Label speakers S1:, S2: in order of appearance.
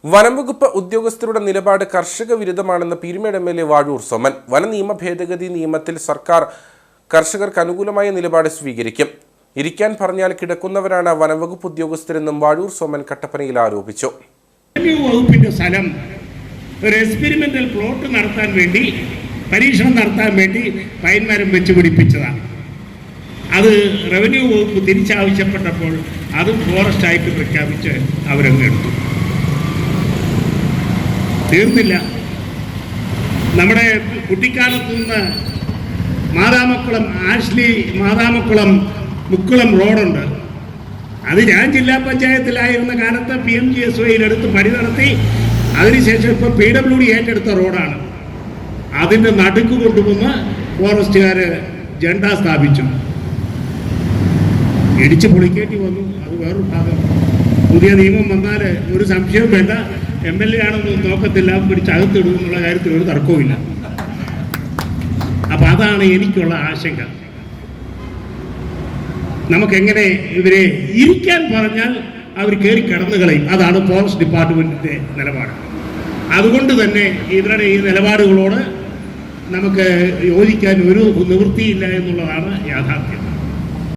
S1: വനംവകുപ്പ് ഉദ്യോഗസ്ഥരുടെ നിലപാട് കർഷക വിരുദ്ധമാണെന്ന് പീരുമേട് എംഎൽഎ വാഴൂർ സോമൻ. വനനിയമ ഭേദഗതി നിയമത്തിൽ സർക്കാർ കർഷകർക്ക് അനുകൂലമായ നിലപാട് സ്വീകരിക്കും. ഇരിക്കാൻ പറഞ്ഞാൽ കിടക്കുന്നവരാണ് വനംവകുപ്പ് ഉദ്യോഗസ്ഥരെന്നും വാഴൂർ സോമൻ കട്ടപ്പനയിൽ ആരോപിച്ചു.
S2: വകുപ്പിന്റെ സ്ഥലം ഒരു എക്സ്പെരിമെന്റൽ പ്ലോട്ട് നടത്താൻ വേണ്ടി, പരീക്ഷണം നടത്താൻ വേണ്ടി പൈൻമരം വെച്ച് പിടിപ്പിച്ചതാണ്. അത് റവന്യൂ വകുപ്പ് തിരിച്ചാവശ്യപ്പെട്ടപ്പോൾ അതും ഫോറസ്റ്റ് ആയിട്ട് പ്രഖ്യാപിച്ച് അവരങ്ങ് എടുത്തു. തീർന്നില്ല. നമ്മുടെ കുട്ടിക്കാലത്ത് നിന്ന് മാതാമക്കുളം മുക്കുളം റോഡുണ്ട്. അത് ഞാൻ ജില്ലാ പഞ്ചായത്തിലായിരുന്ന കാലത്ത് PMGSYയിലെടുത്ത് പണി നടത്തി. അതിനുശേഷം ഇപ്പോൾ PWD ഏറ്റെടുത്ത റോഡാണ്. അതിൻ്റെ നടുക്ക് കൊണ്ടുവന്ന് ഫോറസ്റ്റുകാർ ജണ്ട സ്ഥാപിച്ചു. ഇടിച്ച് പൊളിക്കേണ്ടി വന്നു. അത് വേറൊരു ഭാഗം. പുതിയ നിയമം വന്നാൽ ഒരു സംശയവും വേണ്ട, MLA ആണെന്ന് നോക്കത്തില്ല, പിടിച്ചകത്തിടും എന്നുള്ള കാര്യത്തിൽ ഒരു തർക്കവുമില്ല. അപ്പം അതാണ് എനിക്കുള്ള ആശങ്ക. നമുക്കെങ്ങനെ ഇവരെ ഇരിക്കാൻ പറഞ്ഞാൽ അവർ കയറി കിടന്നു കളയും. അതാണ് ഫോറസ്റ്റ് ഡിപ്പാർട്ട്മെൻറ്റിൻ്റെ നിലപാട്. അതുകൊണ്ട് തന്നെ ഇവരുടെ ഈ നിലപാടുകളോട് നമുക്ക് യോജിക്കാൻ ഒരു നിവൃത്തിയില്ല എന്നുള്ളതാണ് യാഥാർത്ഥ്യം.